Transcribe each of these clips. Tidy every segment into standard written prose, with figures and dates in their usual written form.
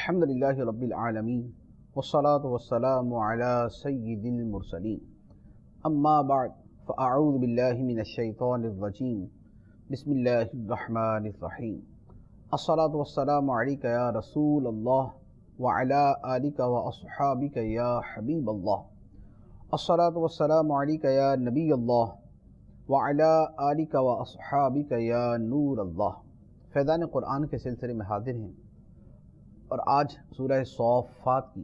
الحمدللہ رب العالمین والصلاة والسلام علی سید المرسلین اما بعد فاعوذ باللہ من الشیطان الرجیم بسم اللہ الرحمن الرحیم الصلاة والسلام علیک یا رسول اللہ وعلی آلک واصحابک یا حبیب اللہ الصلاة والسلام علیک یا نبی اللہ وعلی آلک واصحابک یا نور اللہ۔ فیضان قرآن کے سلسلے میں حاضر ہیں اور آج سورہ صافات کی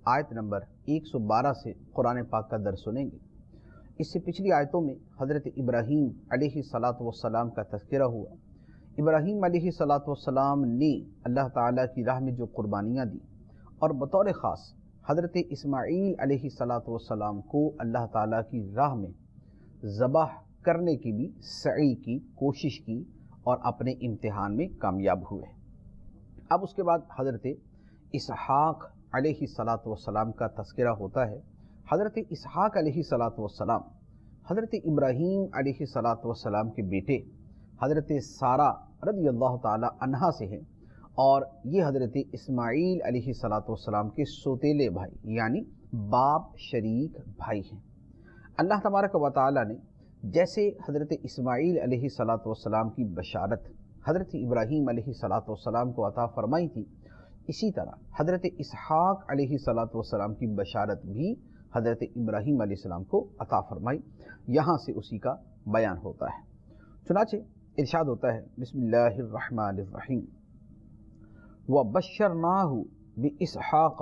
آیت نمبر 112 سے قرآن پاک کا درس سنیں گے۔ اس سے پچھلی آیتوں میں حضرت ابراہیم علیہ السلام کا تذکرہ ہوا۔ ابراہیم علیہ السلام نے اللہ تعالیٰ کی راہ میں جو قربانیاں دی اور بطور خاص حضرت اسماعیل علیہ السلام کو اللہ تعالیٰ کی راہ میں ذبح کرنے کی بھی سعی کی، کوشش کی اور اپنے امتحان میں کامیاب ہوئے۔ اب اس کے بعد حضرت اسحاق علیہ السلام کا تذکرہ ہوتا ہے۔ حضرت اسحاق علیہ السلام حضرت ابراہیم علیہ السلام کے بیٹے حضرت سارہ رضی اللہ تعالی عنہا سے ہیں، اور یہ حضرت اسماعیل علیہ السلام کے سوتیلے بھائی یعنی باپ شریک بھائی ہیں۔ اللہ تبارک و تعالی نے جیسے حضرت اسماعیل علیہ السلام کی بشارت حضرت ابراہیم علیہ السلام کو عطا فرمائی تھی، اسی طرح حضرت اسحاق علیہ السلام کی بشارت بھی حضرت ابراہیم علیہ السلام کو عطا فرمائی۔ یہاں سے اسی کا بیان ہوتا ہے۔ چنانچہ ارشاد ہوتا ہے بسم اللہ الرحمن الرحیم وَبَشَّرْنَاهُ بِإِسْحَاقَ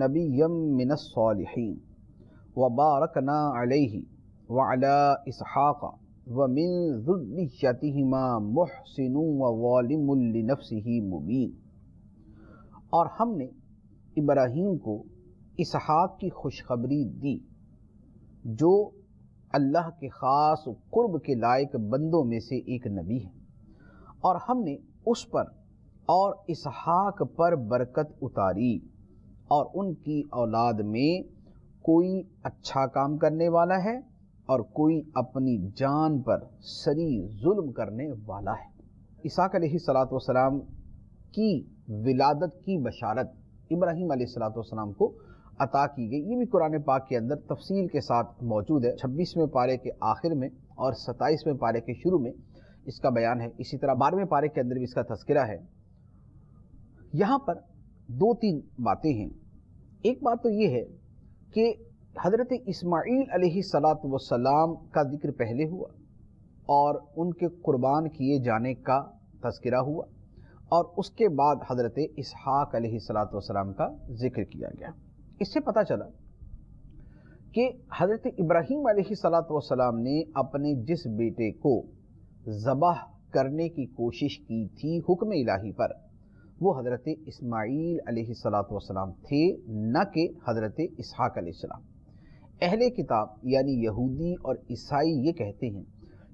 نَبِيًّا مِّنَ الصَّالِحِينَ وَبَارَكْنَا عَلَيْهِ وَعَلَىٰ إِسْحَاقَ وَمِن ذُرِّيَّتِهِمَا مُحْسِنٌ وَظَالِمٌ لِنَفْسِهِ مُبِينٌ۔ اور ہم نے ابراہیم کو اسحاق کی خوشخبری دی جو اللہ کے خاص قرب کے لائق بندوں میں سے ایک نبی ہے، اور ہم نے اس پر اور اسحاق پر برکت اتاری، اور ان کی اولاد میں کوئی اچھا کام کرنے والا ہے اور کوئی اپنی جان پر سری ظلم کرنے والا ہے۔ اسحاق علیہ السلام کی ولادت کی بشارت ابراہیم علیہ السلام کو عطا کی گئی۔ یہ بھی قرآن پاک کے اندر تفصیل کے ساتھ موجود ہے، 26ویں پارے کے آخر میں اور 27ویں پارے کے شروع میں اس کا بیان ہے۔ اسی طرح 12ویں پارے کے اندر بھی اس کا تذکرہ ہے۔ یہاں پر دو تین باتیں ہیں۔ ایک بات تو یہ ہے کہ حضرت اسماعیل علیہ السلام کا ذکر پہلے ہوا اور ان کے قربان کیے جانے کا تذکرہ ہوا، اور اس کے بعد حضرت اسحاق علیہ السلام کا ذکر کیا گیا۔ اس سے پتہ چلا کہ حضرت ابراہیم علیہ السلام نے اپنے جس بیٹے کو ذبح کرنے کی کوشش کی تھی حکم الہی پر، وہ حضرت اسماعیل علیہ السلام تھے، نہ کہ حضرت اسحاق علیہ السلام۔ اہل کتاب یعنی یہودی اور عیسائی یہ کہتے ہیں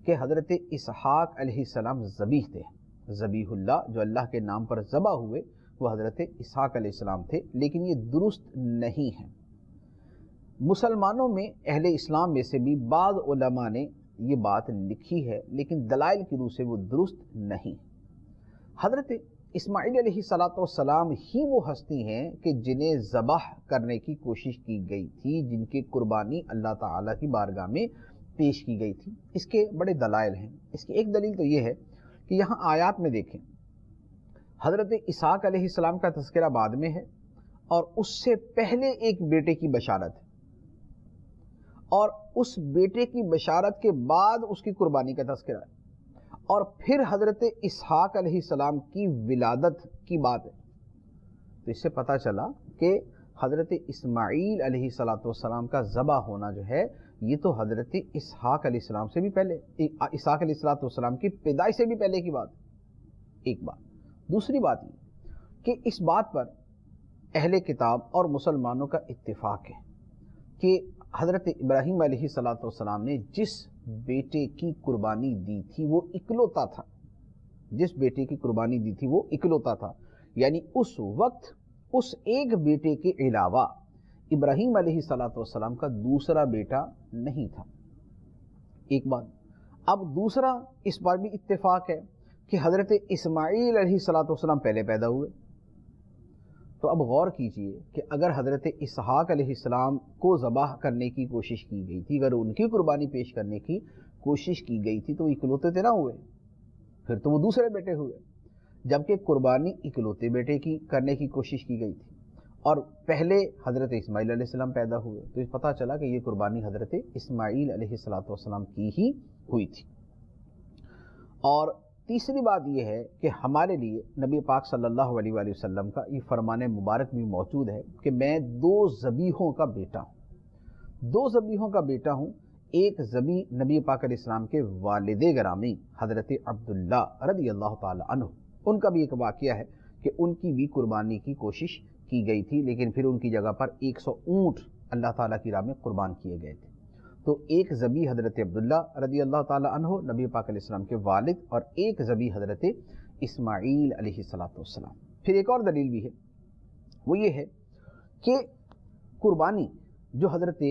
کہ حضرت اسحاق علیہ السلام ذبیح تھے، ذبیح اللہ جو اللہ کے نام پر ذبح ہوئے وہ حضرت اسحاق علیہ السلام تھے، لیکن یہ درست نہیں ہے۔ مسلمانوں میں اہل اسلام میں سے بھی بعض علماء نے یہ بات لکھی ہے، لیکن دلائل کی روح سے وہ درست نہیں۔ حضرت اسماعیل علیہ السلام ہی وہ ہستی ہیں کہ جنہیں ذبح کرنے کی کوشش کی گئی تھی، جن کی قربانی اللہ تعالیٰ کی بارگاہ میں پیش کی گئی تھی۔ اس کے بڑے دلائل ہیں۔ اس کی ایک دلیل تو یہ ہے کہ یہاں آیات میں دیکھیں، حضرت اسحاق علیہ السلام کا تذکرہ بعد میں ہے اور اس سے پہلے ایک بیٹے کی بشارت ہے، اور اس بیٹے کی بشارت کے بعد اس کی قربانی کا تذکرہ ہے، اور پھر حضرت اسحاق علیہ السلام کی ولادت کی بات ہے۔ تو اس سے پتہ چلا کہ حضرت اسماعیل علیہ السلام کا ذبح ہونا جو ہے یہ تو حضرت اسحاق علیہ السلام سے بھی پہلے، اسحاق علیہ السلام کی پیدائش سے بھی پہلے کی بات۔ ایک بات۔ دوسری بات یہ کہ اس بات پر اہل کتاب اور مسلمانوں کا اتفاق ہے کہ حضرت ابراہیم علیہ السلام نے جس بیٹے کی قربانی دی تھی وہ اکلوتا تھا، جس بیٹے کی قربانی دی تھی وہ اکلوتا تھا، یعنی اس وقت اس ایک بیٹے کے علاوہ ابراہیم علیہ السلام کا دوسرا بیٹا نہیں تھا۔ ایک بات۔ اب دوسرا اس بات بھی اتفاق ہے کہ حضرت اسماعیل علیہ السلام پہلے پیدا ہوئے، تو اب غور کیجئے کہ اگر حضرت اسحاق علیہ السلام کو ذبح کرنے کی کوشش کی گئی تھی، اگر ان کی قربانی پیش کرنے کی کوشش کی گئی تھی تو وہ اکلوتے تو نہ ہوئے، پھر تو وہ دوسرے بیٹے ہوئے، جبکہ قربانی اکلوتے بیٹے کی کرنے کی کوشش کی گئی تھی اور پہلے حضرت اسماعیل علیہ السلام پیدا ہوئے، تو پتہ چلا کہ یہ قربانی حضرت اسماعیل علیہ السلام کی ہی ہوئی تھی۔ اور تیسری بات یہ ہے کہ ہمارے لیے نبی پاک صلی اللہ علیہ وآلہ وسلم کا یہ فرمان مبارک بھی موجود ہے کہ میں دو ذبیحوں کا بیٹا ہوں، دو ذبیحوں کا بیٹا ہوں۔ ایک ذبیح نبی پاک علیہ السلام کے والد گرامی حضرت عبداللہ رضی اللہ تعالی عنہ، ان کا بھی ایک واقعہ ہے کہ ان کی بھی قربانی کی کوشش کی گئی تھی، لیکن پھر ان کی جگہ پر 100 اونٹ اللہ تعالیٰ کی راہ میں قربان کیے گئے تھے۔ تو ایک ذبیح حضرت عبداللہ رضی اللہ تعالی عنہ نبی پاک علیہ السلام کے والد، اور ایک ذبیح حضرت اسماعیل علیہ السلام۔ پھر ایک اور دلیل بھی ہے، وہ یہ ہے کہ قربانی جو حضرت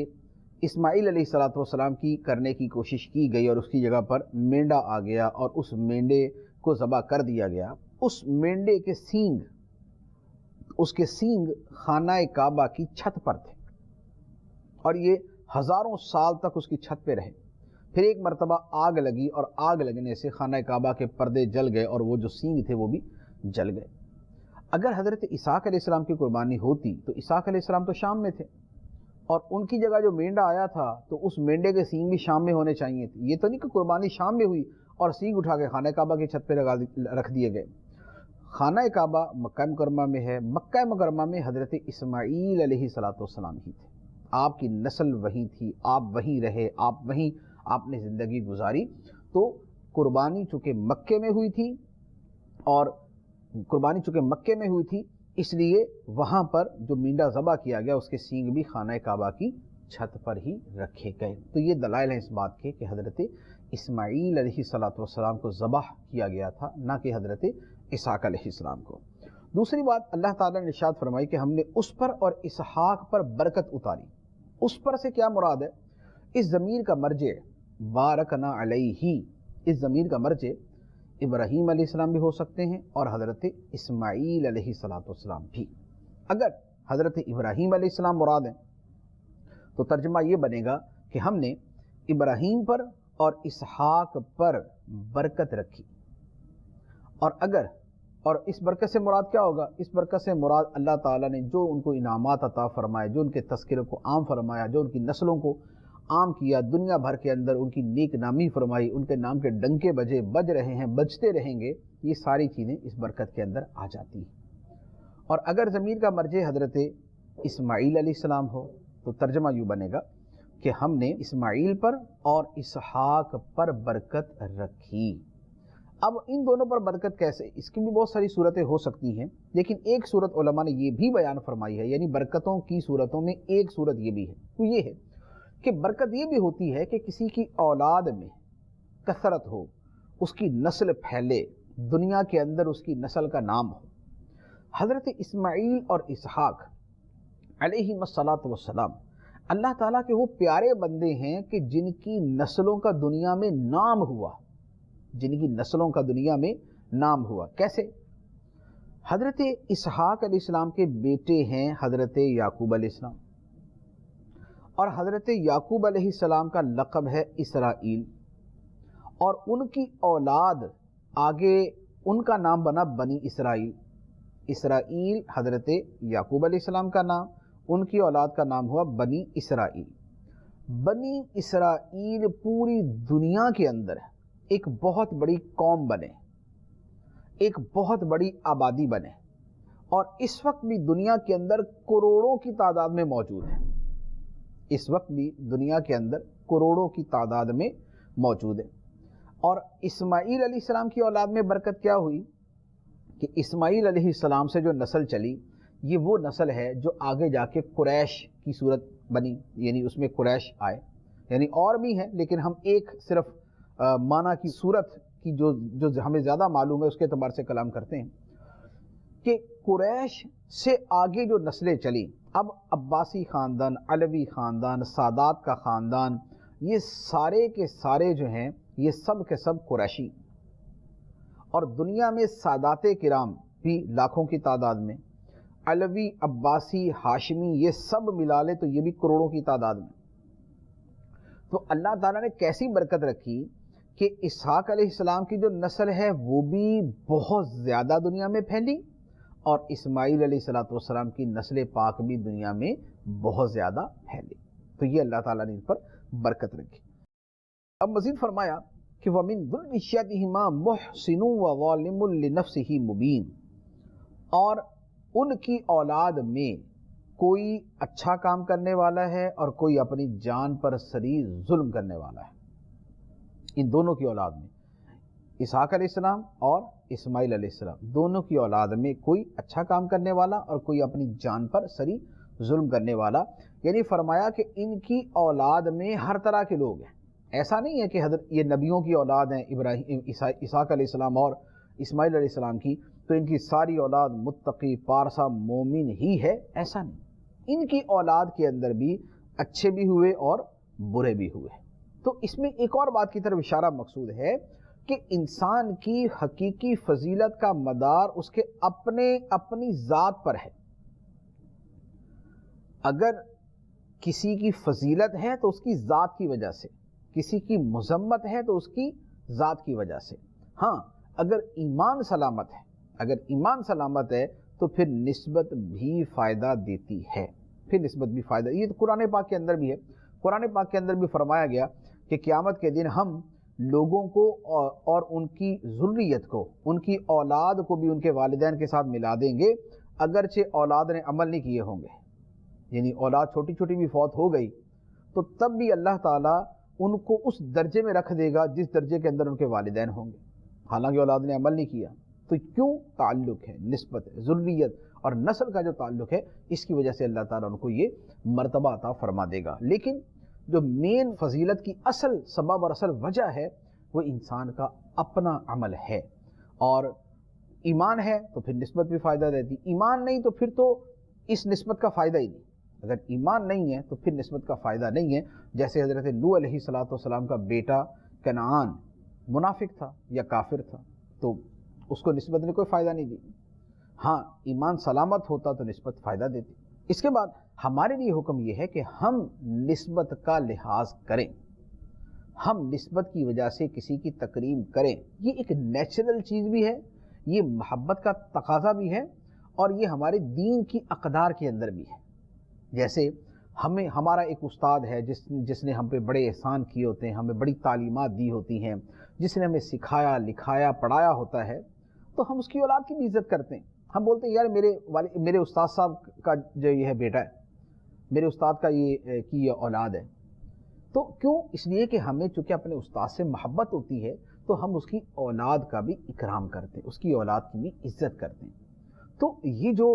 اسماعیل علیہ السلام کی کرنے کی کوشش کی گئی اور اس کی جگہ پر مینڈا آ گیا اور اس مینڈے کو ذبح کر دیا گیا، اس مینڈے کے سینگ، اس کے سینگ خانہ کعبہ کی چھت پر تھے اور یہ ہزاروں سال تک اس کی چھت پہ رہے۔ پھر ایک مرتبہ آگ لگی اور آگ لگنے سے خانہ کعبہ کے پردے جل گئے اور وہ جو سینگ تھے وہ بھی جل گئے۔ اگر حضرت اسحاق علیہ السلام کی قربانی ہوتی تو اسحاق علیہ السلام تو شام میں تھے اور ان کی جگہ جو مینڈا آیا تھا تو اس مینڈے کے سینگ بھی شام میں ہونے چاہیے تھے۔ یہ تو نہیں کہ قربانی شام میں ہوئی اور سینگ اٹھا کے خانہ کعبہ کی چھت پہ رکھ دیے گئے۔ خانہ کعبہ مکہ مکرمہ میں ہے، مکہ مکرمہ میں حضرت اسماعیل علیہ السلام ہی تھے، آپ کی نسل وہیں تھی، آپ وہیں رہے، آپ نے زندگی گزاری۔ تو قربانی چونکہ مکے میں ہوئی تھی اور قربانی چونکہ مکے میں ہوئی تھی اس لیے وہاں پر جو مینڈا ذبح کیا گیا اس کے سینگ بھی خانہ کعبہ کی چھت پر ہی رکھے گئے۔ تو یہ دلائل ہیں اس بات کے کہ حضرت اسماعیل علیہ السلام کو ذبح کیا گیا تھا، نہ کہ حضرت اسحاق علیہ السلام کو۔ دوسری بات، اللہ تعالیٰ نے ارشاد فرمائی کہ ہم نے اس پر اور اسحاق پر برکت اتاری۔ اس پر سے کیا مراد ہے؟ اس ضمیر کا مرجع بارکنا علیہ، اس ضمیر کا مرجع ابراہیم علیہ السلام بھی ہو سکتے ہیں اور حضرت اسماعیل علیہ السلام بھی۔ اگر حضرت ابراہیم علیہ السلام مراد ہیں تو ترجمہ یہ بنے گا کہ ہم نے ابراہیم پر اور اسحاق پر برکت رکھی، اور اس برکت سے مراد کیا ہوگا؟ اس برکت سے مراد اللہ تعالیٰ نے جو ان کو انعامات عطا فرمائے، جو ان کے تذکرے کو عام فرمایا، جو ان کی نسلوں کو عام کیا، دنیا بھر کے اندر ان کی نیک نامی فرمائی، ان کے نام کے ڈنکے بج رہے ہیں، بجتے رہیں گے، یہ ساری چیزیں اس برکت کے اندر آ جاتی ہیں۔ اور اگر ضمیر کا مرجع حضرت اسماعیل علیہ السلام ہو تو ترجمہ یوں بنے گا کہ ہم نے اسماعیل پر اور اسحاق پر برکت رکھی۔ اب ان دونوں پر برکت کیسے؟ اس کی بھی بہت ساری صورتیں ہو سکتی ہیں، لیکن ایک صورت علماء نے یہ بھی بیان فرمائی ہے، یعنی برکتوں کی صورتوں میں ایک صورت یہ بھی ہے، وہ یہ ہے کہ برکت یہ بھی ہوتی ہے کہ کسی کی اولاد میں کثرت ہو، اس کی نسل پھیلے، دنیا کے اندر اس کی نسل کا نام ہو۔ حضرت اسماعیل اور اسحاق علیہ السلام اللہ تعالیٰ کے وہ پیارے بندے ہیں کہ جن کی نسلوں کا دنیا میں نام ہوا، جن کی نسلوں کا دنیا میں نام ہوا۔ کیسے؟ حضرت اسحاق علیہ السلام کے بیٹے ہیں حضرت یعقوب علیہ السلام، اور حضرت یعقوب علیہ السلام کا لقب ہے اسرائیل، اور ان کی اولاد آگے ان کا نام بنا بنی اسرائیل۔ اسرائیل حضرت یعقوب علیہ السلام کا نام، ان کی اولاد کا نام ہوا بنی اسرائیل۔ بنی اسرائیل پوری دنیا کے اندر ایک بہت بڑی قوم بنے، ایک بہت بڑی آبادی بنے، اور اس وقت بھی دنیا کے اندر کروڑوں کی تعداد میں موجود ہے۔ اس وقت بھی دنیا کے اندر کروڑوں کی تعداد میں موجود ہے۔ اور اسماعیل علیہ السلام کی اولاد میں برکت کیا ہوئی کہ اسماعیل علیہ السلام سے جو نسل چلی یہ وہ نسل ہے جو آگے جا کے قریش کی صورت بنی، یعنی اس میں قریش آئے، یعنی اور بھی ہیں لیکن ہم ایک صرف معنی کی صورت کی جو ہمیں زیادہ معلوم ہے اس کے اعتبار سے کلام کرتے ہیں کہ قریش سے آگے جو نسلیں چلی، اب عباسی خاندان، علوی خاندان، سادات کا خاندان، یہ سارے کے سارے جو ہیں یہ سب کے سب قریشی، اور دنیا میں سادات کرام بھی لاکھوں کی تعداد میں، علوی، عباسی، ہاشمی، یہ سب ملا لے تو یہ بھی کروڑوں کی تعداد میں. تو اللہ تعالیٰ نے کیسی برکت رکھی کہ اسحاق علیہ السلام کی جو نسل ہے وہ بھی بہت زیادہ دنیا میں پھیلی، اور اسماعیل علیہ السلام کی نسل پاک بھی دنیا میں بہت زیادہ پھیلی. تو یہ اللہ تعالیٰ نے ان پر برکت رکھی. اب مزید فرمایا کہ وَمِن ذُرِّيَّتِهِمَا مُحْسِنٌ وَظَالِمٌ لِنَفْسِهِ مُبِينٌ، اور ان کی اولاد میں کوئی اچھا کام کرنے والا ہے اور کوئی اپنی جان پر سری ظلم کرنے والا ہے. ان دونوں کی اولاد میں، اسحاق علیہ السلام اور اسماعیل علیہ السلام، دونوں کی اولاد میں کوئی اچھا کام کرنے والا اور کوئی اپنی جان پر سری ظلم کرنے والا. یعنی فرمایا کہ ان کی اولاد میں ہر طرح کے لوگ ہیں. ایسا نہیں ہے کہ حضرت یہ نبیوں کی اولاد ہیں، ابراہیم، اسحاق علیہ السلام اور اسماعیل علیہ السلام کی، تو ان کی ساری اولاد متقی، پارسا، مومن ہی ہے. ایسا نہیں، ان کی اولاد کے اندر بھی اچھے بھی ہوئے اور برے بھی ہوئے. تو اس میں ایک اور بات کی طرف اشارہ مقصود ہے کہ انسان کی حقیقی فضیلت کا مدار اس کے اپنی ذات پر ہے. اگر کسی کی فضیلت ہے تو اس کی ذات کی وجہ سے، کسی کی مذمت ہے تو اس کی ذات کی وجہ سے. ہاں، اگر ایمان سلامت ہے تو پھر نسبت بھی فائدہ دیتی ہے. یہ تو قرآن پاک کے اندر بھی ہے. قرآن پاک کے اندر بھی فرمایا گیا کہ قیامت کے دن ہم لوگوں کو اور ان کی ذریت کو، ان کی اولاد کو بھی ان کے والدین کے ساتھ ملا دیں گے، اگرچہ اولاد نے عمل نہیں کیے ہوں گے. یعنی اولاد چھوٹی چھوٹی بھی فوت ہو گئی تو تب بھی اللہ تعالیٰ ان کو اس درجے میں رکھ دے گا جس درجے کے اندر ان کے والدین ہوں گے، حالانکہ اولاد نے عمل نہیں کیا. تو کیوں؟ تعلق ہے، نسبت ہے، ذریت اور نسل کا جو تعلق ہے، اس کی وجہ سے اللہ تعالیٰ ان کو یہ مرتبہ عطا فرما دے گا. لیکن جو مین فضیلت کی اصل سبب اور اصل وجہ ہے وہ انسان کا اپنا عمل ہے. اور ایمان ہے تو پھر نسبت بھی فائدہ دیتی، ایمان نہیں تو پھر تو اس نسبت کا فائدہ ہی نہیں. اگر ایمان نہیں ہے تو پھر نسبت کا فائدہ نہیں ہے. جیسے حضرت نوح علیہ السلام کا بیٹا کنعان منافق تھا یا کافر تھا تو اس کو نسبت نے کوئی فائدہ نہیں دی. ہاں، ایمان سلامت ہوتا تو نسبت فائدہ دیتی. اس کے بعد ہمارے لیے حکم یہ ہے کہ ہم نسبت کا لحاظ کریں، ہم نسبت کی وجہ سے کسی کی تکریم کریں. یہ ایک نیچرل چیز بھی ہے، یہ محبت کا تقاضا بھی ہے، اور یہ ہمارے دین کی اقدار کے اندر بھی ہے. جیسے ہمارا ایک استاد ہے جس نے ہم پہ بڑے احسان کیے ہوتے ہیں، ہمیں بڑی تعلیمات دی ہوتی ہیں، جس نے ہمیں سکھایا، لکھایا، پڑھایا ہوتا ہے، تو ہم اس کی اولاد کی بھی عزت کرتے ہیں. ہم بولتے ہیں یار میرے استاد صاحب کا جو یہ ہے بیٹا ہے، میرے استاد کا یہ اولاد ہے. تو کیوں؟ اس لیے کہ ہمیں چونکہ اپنے استاد سے محبت ہوتی ہے تو ہم اس کی اولاد کا بھی اکرام کرتے ہیں، اس کی اولاد کی بھی عزت کرتے ہیں. تو یہ جو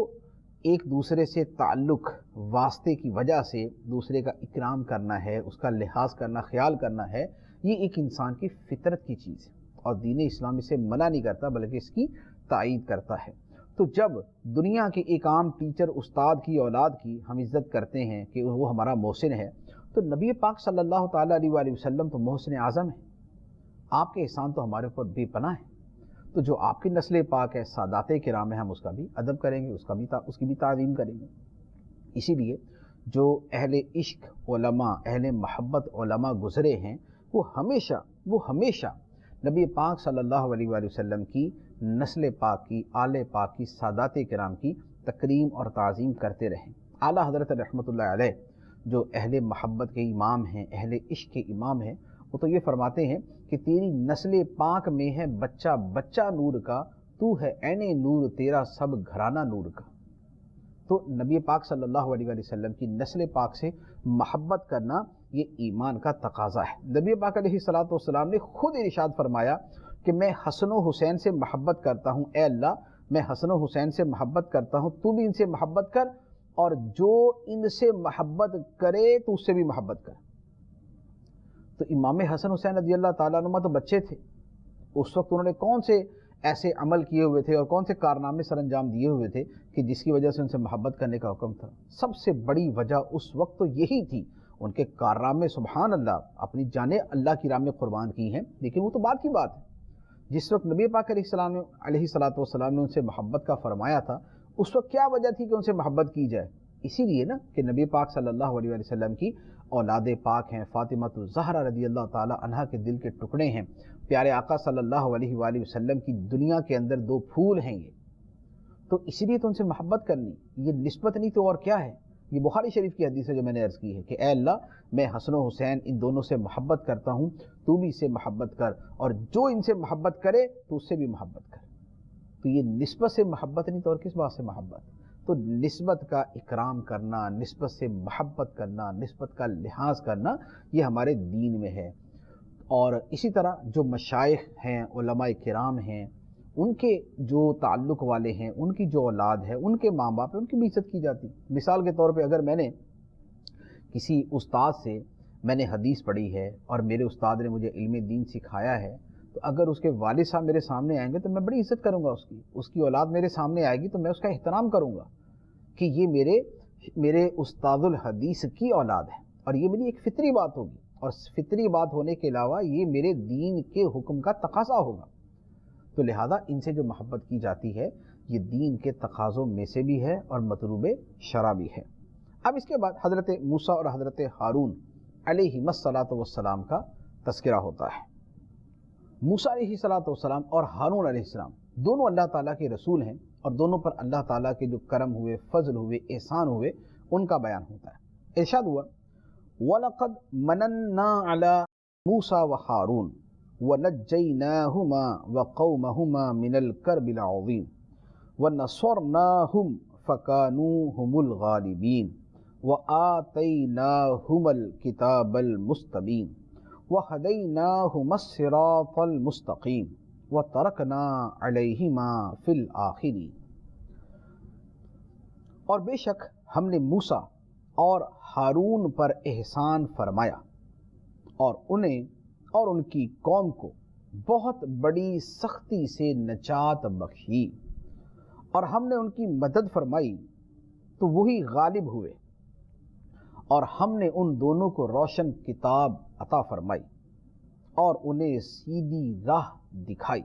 ایک دوسرے سے تعلق، واسطے کی وجہ سے دوسرے کا اکرام کرنا ہے، اس کا لحاظ کرنا، خیال کرنا ہے، یہ ایک انسان کی فطرت کی چیز ہے، اور دین اسلام اسے منع نہیں کرتا بلکہ اس کی تائید کرتا ہے. تو جب دنیا کے ایک عام ٹیچر، استاد کی اولاد کی ہم عزت کرتے ہیں کہ وہ ہمارا محسن ہے، تو نبی پاک صلی اللہ تعالیٰ علیہ وآلہ وسلم تو محسن اعظم ہے. آپ کے احسان تو ہمارے اوپر بے پناہ ہے. تو جو آپ کی نسل پاک ہے، سادات کرام ہے، ہم اس کا بھی ادب کریں گے، اس کی بھی تعظیم کریں گے. اسی لیے جو اہل عشق علماء، اہل محبت علماء گزرے ہیں، وہ ہمیشہ نبی پاک صلی اللہ علیہ وآلہ وسلم کی نسل پاک کی، آل پاک کی، سادات کرام کی تکریم اور تعظیم کرتے رہیں. اعلیٰ حضرت رحمۃ اللہ علیہ جو اہل محبت کے امام ہیں، اہل عشق کے امام ہیں، وہ تو یہ فرماتے ہیں کہ تیری نسل پاک میں ہے بچہ بچہ نور کا، تو ہے عین نور تیرا سب گھرانہ نور کا. تو نبی پاک صلی اللہ علیہ وآلہ وسلم کی نسل پاک سے محبت کرنا یہ ایمان کا تقاضا ہے. نبی پاک علیہ السلام نے خود ارشاد فرمایا کہ میں حسن و حسین سے محبت کرتا ہوں، اے اللہ میں حسن و حسین سے محبت کرتا ہوں، تو بھی ان سے محبت کر، اور جو ان سے محبت کرے تو اس سے بھی محبت کر. تو امام حسن حسین رضی اللہ تعالیٰ عنہ تو بچے تھے، اس وقت انہوں نے کون سے ایسے عمل کیے ہوئے تھے اور کون سے کارنامے سر انجام دیے ہوئے تھے کہ جس کی وجہ سے ان سے محبت کرنے کا حکم تھا. سب سے بڑی وجہ اس وقت تو یہی تھی. ان کے کارنامے سبحان اللہ اپنی جانیں اللہ کی راہ میں قربان کی ہیں، لیکن وہ تو بات کی بات ہے. جس وقت نبی پاک علیہ السلام نے ان سے محبت کا فرمایا تھا، اس وقت کیا وجہ تھی کہ ان سے محبت کی جائے؟ اسی لیے نا کہ نبی پاک صلی اللہ علیہ وسلم کی اولاد پاک ہیں، فاطمہ الزہرا رضی اللہ تعالی عنہا کے دل کے ٹکڑے ہیں، پیارے آقا صلی اللہ علیہ وآلہ وسلم کی دنیا کے اندر دو پھول ہیں یہ، تو اسی لیے تو ان سے محبت کرنی، یہ نسبت نہیں تو اور کیا ہے؟ یہ بخاری شریف کی حدیث ہے جو میں نے عرض کی ہے کہ اے اللہ میں حسن و حسین ان دونوں سے محبت کرتا ہوں، تو بھی اس سے محبت کر، اور جو ان سے محبت کرے تو اس سے بھی محبت کر۔ تو یہ نسبت سے محبت نہیں تو اور کس بات سے محبت؟ تو نسبت کا اکرام کرنا، نسبت سے محبت کرنا، نسبت کا لحاظ کرنا یہ ہمارے دین میں ہے۔ اور اسی طرح جو مشائخ ہیں، علماء کرام ہیں، ان کے جو تعلق والے ہیں، ان کی جو اولاد ہے، ان کے ماں باپ ہیں، ان کی بھی عزت کی جاتی۔ مثال کے طور پہ اگر میں نے کسی استاد سے میں نے حدیث پڑھی ہے اور میرے استاد نے مجھے علم دین سکھایا ہے، تو اگر اس کے والد صاحب میرے سامنے آئیں گے تو میں بڑی عزت کروں گا اس کی اولاد میرے سامنے آئے گی تو میں اس کا احترام کروں گا کہ یہ میرے استاد الحدیث کی اولاد ہے، اور یہ میری ایک فطری بات ہوگی، اور فطری بات ہونے کے علاوہ یہ میرے دین کے حکم کا تقاضا ہوگا۔ تو لہذا ان سے جو محبت کی جاتی ہے یہ دین کے تقاضوں میں سے بھی ہے اور مطلوب شرع بھی ہے۔ اب اس کے بعد حضرت موسیٰ اور حضرت ہارون علیہم الصلاۃ والسلام کا تذکرہ ہوتا ہے۔ موسیٰ علیہ الصلاۃ والسلام اور ہارون علیہ السلام دونوں اللہ تعالیٰ کے رسول ہیں، اور دونوں پر اللہ تعالیٰ کے جو کرم ہوئے، فضل ہوئے، احسان ہوئے، ان کا بیان ہوتا ہے۔ ارشاد ہوا وَلَقَدْ مَنَنَّا عَلَى مُوسَى وَهَارُونَ وَنَجَّيْنَاهُمَا وَقَوْمَهُمَا مِنَ الْكَرْبِ الْعَظِيمِ وَنَصَرْنَاهُمْ فَكَانُوا هُمُ الْغَالِبِينَ وَآتَيْنَاهُمَا الْكِتَابَ الْمُسْتَبِينَ وَهَدَيْنَاهُمَا الصِّرَاطَ الْمُسْتَقِيمَ وَتَرَكْنَا عَلَيْهِمَا فِي الْآخِرِينَ۔ اور بے شک ہم نے موسیٰ اور ہارون پر احسان فرمایا اور انہیں اور ان کی قوم کو بہت بڑی سختی سے نجات بخشی، اور ہم نے ان کی مدد فرمائی تو وہی غالب ہوئے، اور ہم نے ان دونوں کو روشن کتاب عطا فرمائی اور انہیں سیدھی راہ دکھائی،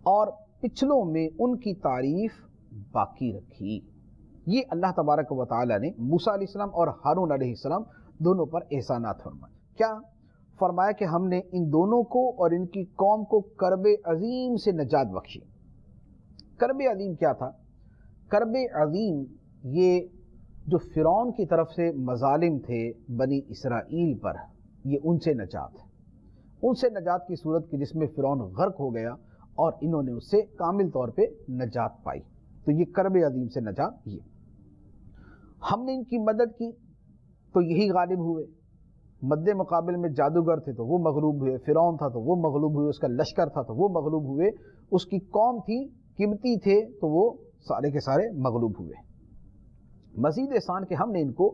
اور پچھلوں میں ان کی تعریف باقی رکھی۔ یہ اللہ تبارک و تعالی نے موسیٰ علیہ السلام اور ہارون علیہ السلام دونوں پر احسانات فرمائے۔ کیا فرمایا؟ کہ ہم نے ان دونوں کو اور ان کی قوم کو کرب عظیم سے نجات بخشی۔ کرب عظیم کیا تھا؟ کرب عظیم یہ جو فرعون کی طرف سے مظالم تھے بنی اسرائیل پر، یہ ان سے نجات ہے، ان سے نجات کی صورت کی جس میں فرعون غرق ہو گیا اور انہوں نے اس سے کامل طور پہ نجات پائی، تو یہ کرب عظیم سے نجات۔ یہ ہم نے ان کی مدد کی تو یہی غالب ہوئے، مد مقابل میں جادوگر تھے تو وہ مغلوب ہوئے، فرعون تھا تو وہ مغلوب ہوئے، اس کا لشکر تھا تو وہ مغلوب ہوئے، اس کی قوم تھی قیمتی تھے تو وہ سارے کے سارے مغلوب ہوئے۔ مزید احسان کہ ہم نے ان کو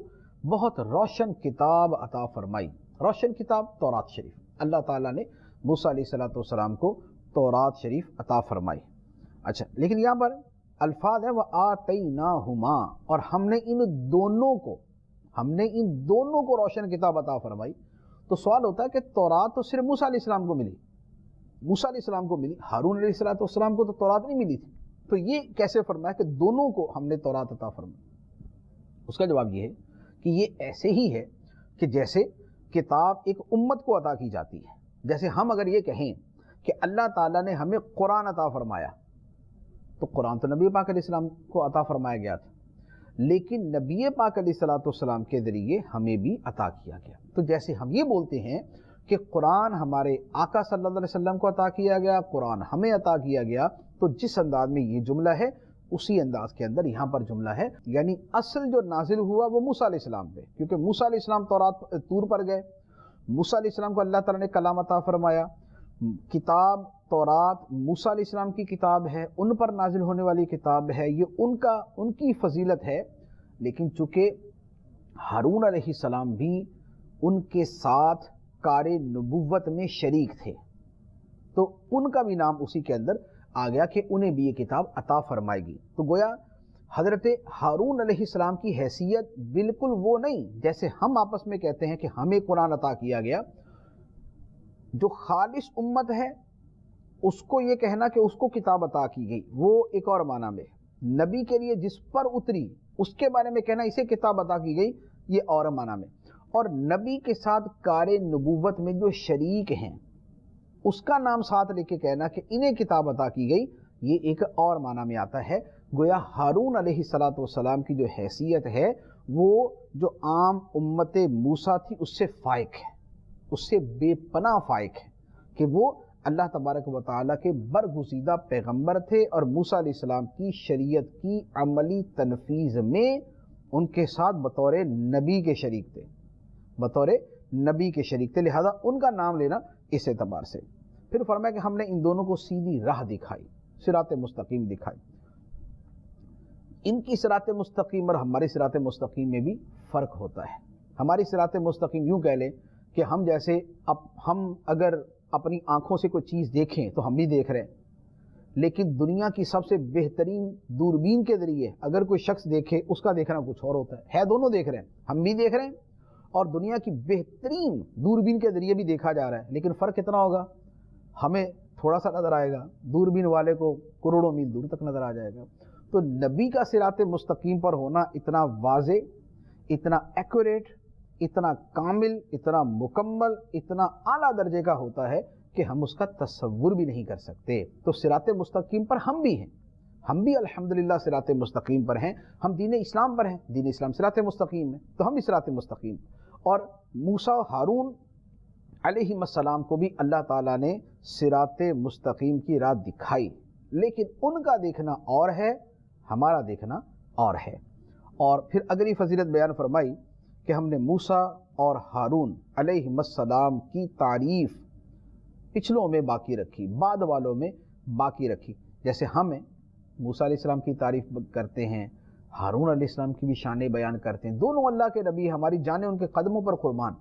بہت روشن کتاب عطا فرمائی۔ روشن کتاب تورات شریف، اللہ تعالیٰ نے موسیٰ علیہ السلام کو تورات شریف عطا فرمائی۔ اچھا، لیکن یہاں پر الفاظ ہے وَآتَيْنَاهُمَا، اور ہم نے ان دونوں کو روشن کتاب عطا فرمائی۔ تو سوال ہوتا ہے کہ تورات تو صرف موسیٰ علیہ السلام کو ملی، موسیٰ علیہ السلام کو ملی، ہارون علیہ السلام کو تو تورات نہیں ملی تھی، تو یہ کیسے فرمایا کہ دونوں کو ہم نے تورات عطا فرمائی؟ اس کا جواب یہ ہے کہ یہ ایسے ہی ہے کہ جیسے کتاب ایک امت کو عطا کی جاتی ہے۔ جیسے ہم اگر یہ کہیں کہ اللہ تعالیٰ نے ہمیں قرآن عطا فرمایا، تو قرآن تو نبی پاک علیہ السلام کو عطا فرمایا گیا تھا، لیکن نبی پاک علیہ السلام کے ذریعے ہمیں بھی عطا کیا گیا۔ تو جیسے ہم یہ بولتے ہیں کہ قرآن ہمارے آقا صلی اللہ علیہ وسلم کو عطا کیا گیا، قرآن ہمیں عطا کیا گیا، تو جس انداز میں یہ جملہ ہے اسی انداز کے اندر یہاں پر جملہ ہے، یعنی اصل جو نازل ہوا وہ موسیٰ علیہ السلام پہ، کیونکہ موسیٰ علیہ السلام طور پر گئے، موسیٰ علیہ السلام کو اللہ تعالیٰ نے کلام عطا فرمایا، کتاب تورات موسیٰ علیہ السلام کی کتاب ہے، ان پر نازل ہونے والی کتاب ہے، یہ ان کی فضیلت ہے۔ لیکن چونکہ ہارون علیہ السلام بھی ان کے ساتھ کار نبوت میں شریک تھے، تو ان کا بھی نام اسی کے اندر آ گیا کہ انہیں بھی یہ کتاب عطا فرمائے گی۔ تو گویا حضرت ہارون علیہ السلام کی حیثیت بالکل وہ نہیں جیسے ہم آپس میں کہتے ہیں کہ ہمیں قرآن عطا کیا گیا۔ جو خالص امت ہے اس کو یہ کہنا کہ اس کو کتاب عطا کی گئی، وہ ایک اور معنی میں، نبی کے لیے جس پر اتری اس کے بارے میں کہنا اسے کتاب عطا کی گئی، یہ اور معنی میں، اور نبی کے ساتھ کار نبوت میں جو شریک ہیں اس کا نام ساتھ لے کے کہنا کہ انہیں کتاب عطا کی گئی، یہ ایک اور معنی میں آتا ہے۔ گویا ہارون علیہ السلام کی جو حیثیت ہے وہ جو عام امت موسیٰ تھی اس سے فائق ہے، اس سے بے پناہ فائق ہے کہ وہ اللہ تبارک و تعالیٰ کے برگزیدہ پیغمبر تھے، اور موسیٰ علیہ السلام کی شریعت کی عملی تنفیذ میں ان کے ساتھ بطور نبی کے شریک تھے، بطور نبی کے شریک تھے، لہذا ان کا نام لینا اس اعتبار سے۔ پھر فرمایا کہ ہم نے ان دونوں کو سیدھی راہ دکھائی، صراط مستقیم دکھائی۔ ان کی صراط مستقیم اور ہماری صراط مستقیم میں بھی فرق ہوتا ہے۔ ہماری صراط مستقیم یوں کہہ لیں کہ ہم جیسے ہم اگر اپنی آنکھوں سے کوئی چیز دیکھیں تو ہم بھی دیکھ رہے ہیں، لیکن دنیا کی سب سے بہترین دوربین کے ذریعے اگر کوئی شخص دیکھے اس کا دیکھنا کچھ اور ہوتا ہے دونوں دیکھ رہے ہیں، ہم بھی دیکھ رہے ہیں اور دنیا کی بہترین دوربین کے ذریعے بھی دیکھا جا رہا ہے، لیکن فرق کتنا ہوگا؟ ہمیں تھوڑا سا نظر آئے گا، دوربین والے کو کروڑوں میل دور تک نظر آ جائے گا۔ تو نبی کا صراط مستقیم پر ہونا اتنا واضح، اتنا ایکوریٹ، اتنا کامل، اتنا مکمل، اتنا اعلیٰ درجے کا ہوتا ہے کہ ہم اس کا تصور بھی نہیں کر سکتے۔ تو صراط مستقیم پر ہم بھی ہیں، ہم بھی الحمدللہ صراط مستقیم پر ہیں، ہم دین اسلام پر ہیں، دین اسلام صراط مستقیم ہے، تو ہم بھی صراط مستقیم۔ اور موسیٰ و ہارون علیہ السلام کو بھی اللہ تعالیٰ نے صراط مستقیم کی راہ دکھائی، لیکن ان کا دیکھنا اور ہے، ہمارا دیکھنا اور ہے۔ اور پھر اگلی فضیلت بیان فرمائی کہ ہم نے موسیٰ اور ہارون علیہ السلام کی تعریف پچھلوں میں باقی رکھی، بعد والوں میں باقی رکھی۔ جیسے ہمیں موسیٰ علیہ السلام کی تعریف کرتے ہیں، ہارون علیہ السلام کی بھی شانیں بیان کرتے ہیں، دونوں اللہ کے نبی، ہماری جانیں ان کے قدموں پر قربان،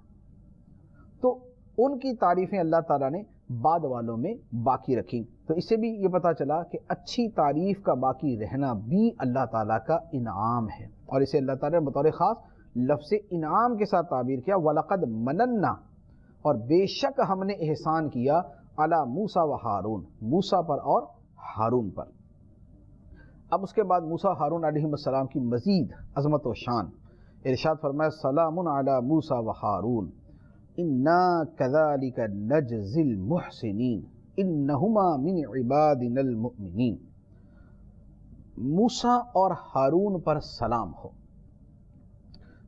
تو ان کی تعریفیں اللہ تعالیٰ نے بعد والوں میں باقی رکھی۔ تو اس سے بھی یہ پتہ چلا کہ اچھی تعریف کا باقی رہنا بھی اللہ تعالیٰ کا انعام ہے، اور اسے اللہ تعالیٰ نے بطور خاص لفظ انعام کے ساتھ تعبیر کیا، وَلَقَدْ مَنَنَّا، اور بے شک ہم نے احسان کیا، علی موسیٰ و ہارون، موسیٰ پر اور ہارون پر۔ اب اس کے بعد موسیٰ ہارون علیہ السلام کی مزید عظمت و شان، ارشاد فرمایا سلام علی موسیٰ و ہارون انا کذالک نجزی المحسنین انہما من عبادنا المؤمنین۔ موسیٰ اور ہارون پر سلام ہو،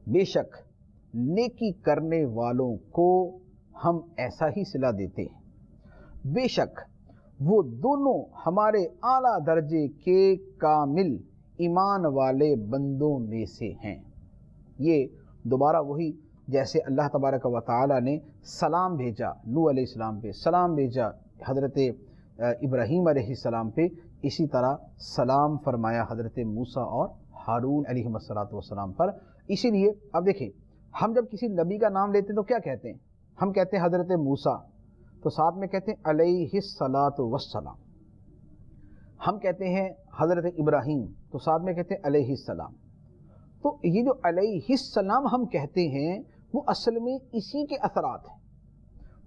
بے شک نیکی کرنے والوں کو ہم ایسا ہی صلہ دیتے ہیں، بے شک وہ دونوں ہمارے اعلیٰ درجے کے کامل ایمان والے بندوں میں سے ہیں۔ یہ دوبارہ وہی جیسے اللہ تبارک و تعالی نے سلام بھیجا نوح علیہ السلام پہ، سلام بھیجا حضرت ابراہیم علیہ السلام پہ، اسی طرح سلام فرمایا حضرت موسیٰ اور ہارون علیہ السلام پر۔ اسی لیے اب دیکھیں، ہم جب کسی نبی کا نام لیتے ہیں تو کیا کہتے ہیں؟ ہم کہتے ہیں حضرت موسیٰ، تو ساتھ میں کہتے ہیں علیہ الصلاۃ والسلام۔ ہم کہتے ہیں حضرت ابراہیم، تو ساتھ میں کہتے ہیں علیہ السلام۔ تو یہ جو علیہ السلام ہم کہتے ہیں وہ اصل میں اسی کے اثرات ہیں،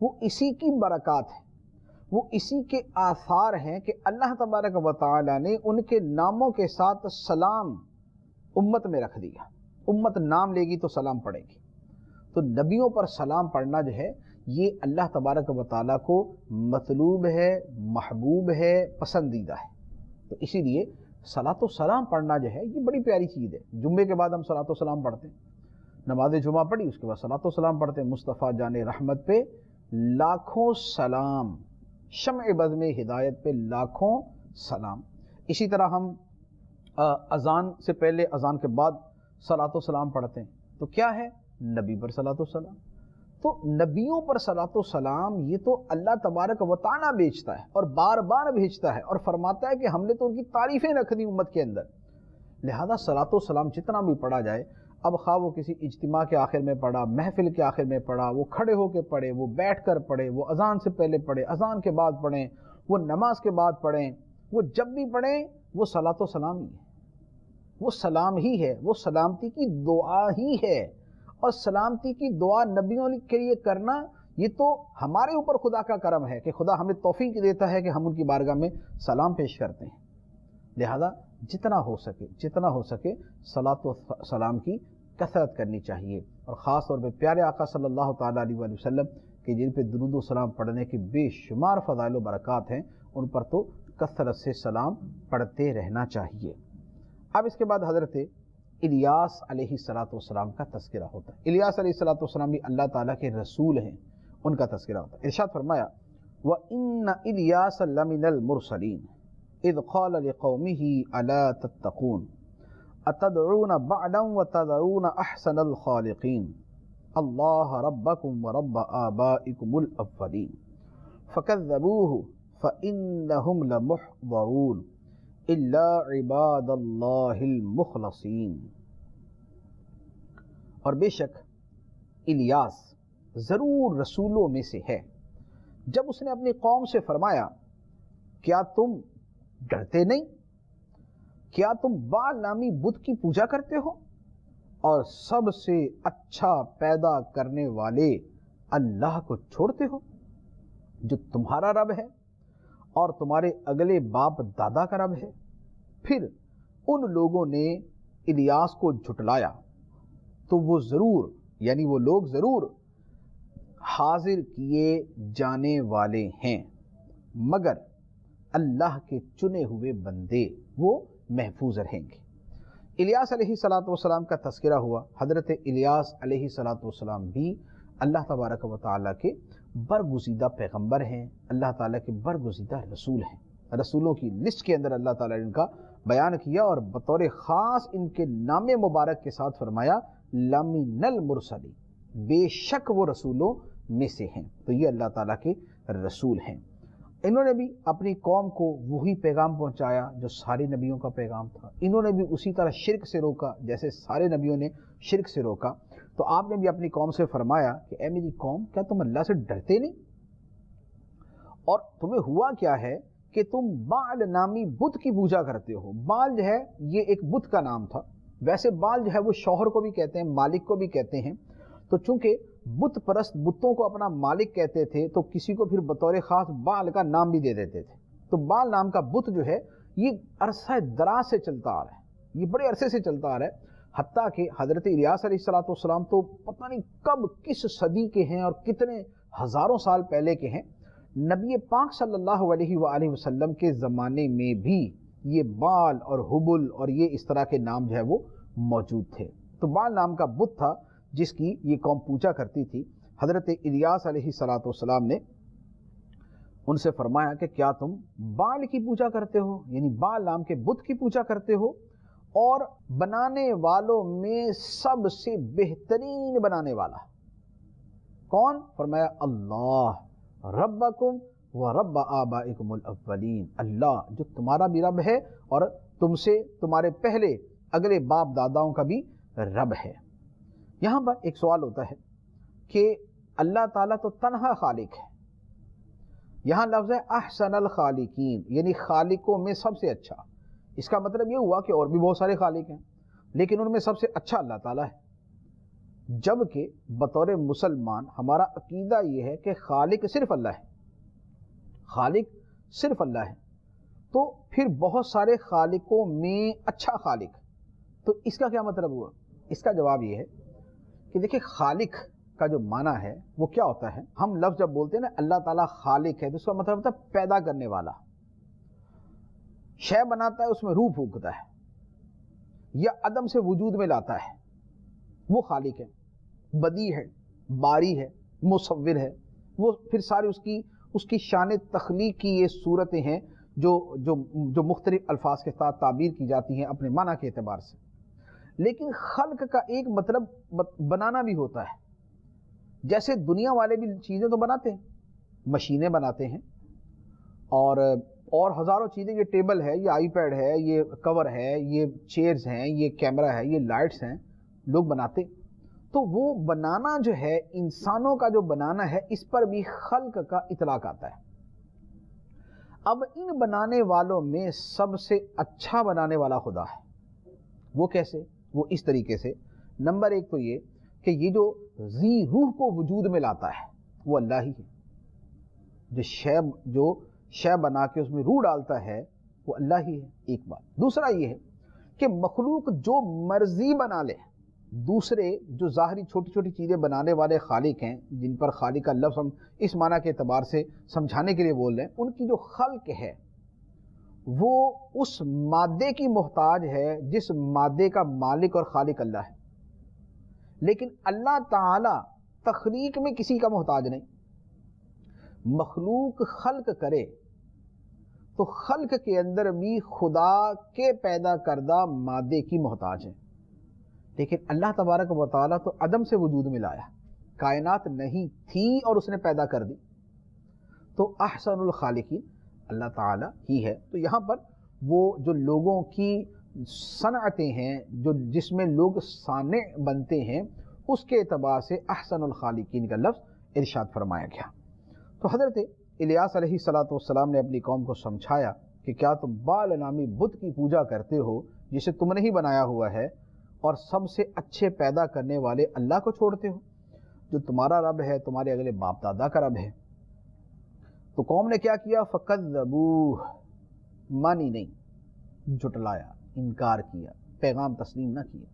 وہ اسی کی برکات ہیں، وہ اسی کے آثار ہیں کہ اللہ تبارک و تعالی نے ان کے ناموں کے ساتھ سلام امت میں رکھ دیا۔ امت نام لے گی تو سلام پڑھے گی، تو نبیوں پر سلام پڑھنا جو ہے یہ اللہ تبارک و تعالیٰ کو مطلوب ہے، محبوب ہے، پسندیدہ ہے۔ تو اسی لیے صلاۃ و سلام پڑھنا جو ہے یہ بڑی پیاری چیز ہے۔ جمعے کے بعد ہم صلاۃ و سلام پڑھتے ہیں، نماز جمعہ پڑھی اس کے بعد صلاۃ و سلام پڑھتے ہیں، مصطفیٰ جان رحمت پہ لاکھوں سلام، شمع بزم ہدایت پہ لاکھوں سلام۔ اسی طرح ہم اذان سے پہلے، اذان کے بعد صلاۃ و سلام پڑھتے ہیں، تو کیا ہے؟ نبی پر صلاۃ و سلام۔ تو نبیوں پر صلاۃ و سلام یہ تو اللہ تبارک و تعالیٰ بھیجتا ہے اور بار بار بھیجتا ہے، اور فرماتا ہے کہ ہم نے تو ان کی تعریفیں رکھ دی امت کے اندر، لہذا صلاۃ و سلام جتنا بھی پڑھا جائے، اب خواہ وہ کسی اجتماع کے آخر میں پڑھا، محفل کے آخر میں پڑھا، وہ کھڑے ہو کے پڑھے، وہ بیٹھ کر پڑھے، وہ اذان سے پہلے پڑھے، اذان کے بعد پڑھیں، وہ نماز کے بعد پڑھیں، وہ جب بھی پڑھیں وہ صلاۃ و سلام ہی ہے، وہ سلام ہی ہے، وہ سلامتی کی دعا ہی ہے۔ اور سلامتی کی دعا نبیوں کے لیے کرنا یہ تو ہمارے اوپر خدا کا کرم ہے کہ خدا ہمیں توفیق دیتا ہے کہ ہم ان کی بارگاہ میں سلام پیش کرتے ہیں۔ لہذا جتنا ہو سکے صلاۃ و سلام کی کثرت کرنی چاہیے، اور خاص طور پہ پیارے آقا صلی اللہ تعالیٰ علیہ وآلہ وسلم کہ جن پہ درود و سلام پڑھنے کے بے شمار فضائل و برکات ہیں، ان پر تو کثرت سے سلام پڑھتے رہنا چاہیے۔ اب اس کے بعد حضرت الیاس علیہ السلام کا تذکرہ ہوتا ہے۔ الیاس علیہ السلام بھی اللہ تعالیٰ کے رسول ہیں، ان کا تذکرہ ہوتا ہے۔ ارشاد فرمایا وَإِنَّ إِلْيَاسَ لَمِنَ الْمُرْسَلِينَ إِذْ قَالَ لِقَوْمِهِ أَلَا تَتَّقُونَ أَتَدْعُونَ بَعْدًا وَتَذَرُونَ أَحْسَنَ الْخَالِقِينَ اللَّهَ رَبَّكُمْ وَرَبَّ آبَائِكُمُ الْأَوَّلِينَ فَكَذَّبُوهُ فَإِنَّهُمْ لَمُحْضَرُونَ إِلَّا عِبَادَ اللَّهِ الْمُخْلَصِينَ۔ اور بے شک الیاس ضرور رسولوں میں سے ہے، جب اس نے اپنی قوم سے فرمایا کیا تم ڈرتے نہیں؟ کیا تم بال نامی بت کی پوجا کرتے ہو اور سب سے اچھا پیدا کرنے والے اللہ کو چھوڑتے ہو جو تمہارا رب ہے اور تمہارے اگلے باپ دادا کا رب ہے؟ پھر ان لوگوں نے الیاس کو جھٹلایا تو وہ لوگ ضرور حاضر کیے جانے والے ہیں، مگر اللہ کے چنے ہوئے بندے وہ محفوظ رہیں گے۔ الیاس علیہ السلام کا تذکرہ ہوا۔ حضرت الیاس علیہ السلام بھی اللہ تبارک و تعالیٰ کے برگزیدہ پیغمبر ہیں، اللہ تعالیٰ کے برگزیدہ رسول ہیں۔ رسولوں کی لسٹ کے اندر اللہ تعالیٰ نے ان کا بیان کیا اور بطور خاص ان کے نام مبارک کے ساتھ فرمایا لَمِنَ الْمُرْسَلِينَ، بے شک وہ رسولوں میں سے ہیں۔ تو یہ اللہ تعالیٰ کے رسول ہیں۔ انہوں نے بھی اپنی قوم کو وہی پیغام پہنچایا جو سارے نبیوں کا پیغام تھا۔ انہوں نے بھی اسی طرح شرک سے روکا جیسے سارے نبیوں نے شرک سے روکا۔ تو آپ نے بھی اپنی قوم سے فرمایا کہ اے میری قوم، کیا تم اللہ سے ڈرتے نہیں؟ اور تمہیں ہوا کیا ہے کہ تم بال نامی بت کی پوجا کرتے ہو۔ بال جو ہے یہ ایک بت کا نام تھا۔ ویسے بال جو ہے وہ شوہر کو بھی کہتے ہیں، مالک کو بھی کہتے ہیں۔ تو چونکہ بت پرست بتوں کو اپنا مالک کہتے تھے تو کسی کو پھر بطور خاص بال کا نام بھی دے دیتے تھے۔ تو بال نام کا بت جو ہے یہ عرصہ دراز سے چلتا آ رہا ہے، یہ بڑے عرصے سے چلتا آ رہا ہے، حتیٰ کہ حضرت الیاس علیہ السلام تو پتہ نہیں کب کس صدی کے ہیں اور کتنے ہزاروں سال پہلے کے ہیں۔ نبی پاک صلی اللہ علیہ وآلہ وسلم کے زمانے میں بھی یہ بال اور حبل اور یہ اس طرح کے نام جو ہے وہ موجود تھے۔ تو بال نام کا بت تھا جس کی یہ قوم پوجا کرتی تھی۔ حضرت الیاس علیہ السلام نے ان سے فرمایا کہ کیا تم بال کی پوجا کرتے ہو، یعنی بال نام کے بت کی پوجا کرتے ہو، اور بنانے والوں میں سب سے بہترین بنانے والا کون؟ فرمایا اللہ ربکم و رب آبائکم الاولین، اللہ جو تمہارا بھی رب ہے اور تم سے تمہارے پہلے اگلے باپ داداؤں کا بھی رب ہے۔ یہاں پر ایک سوال ہوتا ہے کہ اللہ تعالیٰ تو تنہا خالق ہے، یہاں لفظ ہے احسن الخالقین، یعنی خالقوں میں سب سے اچھا۔ اس کا مطلب یہ ہوا کہ اور بھی بہت سارے خالق ہیں لیکن ان میں سب سے اچھا اللہ تعالیٰ ہے، جبکہ بطور مسلمان ہمارا عقیدہ یہ ہے کہ خالق صرف اللہ ہے، خالق صرف اللہ ہے۔ تو پھر بہت سارے خالقوں میں اچھا خالق، تو اس کا کیا مطلب ہوا؟ اس کا جواب یہ ہے کہ دیکھیں خالق کا جو معنی ہے وہ کیا ہوتا ہے؟ ہم لفظ جب بولتے ہیں نا اللہ تعالیٰ خالق ہے تو اس کا مطلب ہوتا ہے پیدا کرنے والا، شے بناتا ہے، اس میں روح پھونکتا ہے یا عدم سے وجود میں لاتا ہے، وہ خالق ہے۔ بدیع ہے، باری ہے، مصور ہے، وہ پھر سارے اس کی شان تخلیق کی یہ صورتیں ہیں جو مختلف الفاظ کے ساتھ تعبیر کی جاتی ہیں اپنے معنی کے اعتبار سے۔ لیکن خلق کا ایک مطلب بنانا بھی ہوتا ہے، جیسے دنیا والے بھی چیزیں تو بناتے ہیں، مشینیں بناتے ہیں اور ہزاروں چیزیں، یہ ٹیبل ہے، یہ آئی پیڈ ہے، یہ کور ہے، یہ چیئرز ہیں، یہ کیمرہ ہے، یہ لائٹس ہیں، لوگ بناتے۔ تو وہ بنانا جو ہے انسانوں کا جو بنانا ہے اس پر بھی خلق کا اطلاق آتا ہے۔ اب ان بنانے والوں میں سب سے اچھا بنانے والا خدا ہے۔ وہ کیسے؟ وہ اس طریقے سے، نمبر ایک تو یہ کہ یہ جو ذی روح کو وجود میں لاتا ہے وہ اللہ ہی ہے، جو شے بنا کے اس میں روح ڈالتا ہے وہ اللہ ہی ہے، ایک بات۔ دوسرا یہ ہے کہ مخلوق جو مرضی بنا لے، دوسرے جو ظاہری چھوٹی چھوٹی چیزیں بنانے والے خالق ہیں، جن پر خالق کا لفظ ہم اس معنی کے اعتبار سے سمجھانے کے لیے بول رہے ہیں، ان کی جو خلق ہے وہ اس مادے کی محتاج ہے جس مادے کا مالک اور خالق اللہ ہے، لیکن اللہ تعالی تخلیق میں کسی کا محتاج نہیں۔ مخلوق خلق کرے تو خلق کے اندر بھی خدا کے پیدا کردہ مادے کی محتاج ہے، لیکن اللہ تبارک و تعالیٰ تو عدم سے وجود میں لایا، کائنات نہیں تھی اور اس نے پیدا کر دی، تو احسن الخالقین اللہ تعالیٰ ہی ہے۔ تو یہاں پر وہ جو لوگوں کی صنعتیں ہیں، جس میں لوگ صانع بنتے ہیں، اس کے اعتبار سے احسن الخالقین کا لفظ ارشاد فرمایا گیا۔ تو حضرت الیاس علیہ السلام نے اپنی قوم کو سمجھایا کہ کیا تم بال نامی بت کی پوجا کرتے ہو جسے تم نے ہی بنایا ہوا ہے، اور سب سے اچھے پیدا کرنے والے اللہ کو چھوڑتے ہو جو تمہارا رب ہے، تمہارے اگلے باپ دادا کا رب ہے۔ تو قوم نے کیا کیا؟ فَكَذَّبُوهُ، مانی نہیں، جھٹلایا، انکار کیا، پیغام تسلیم نہ کیا۔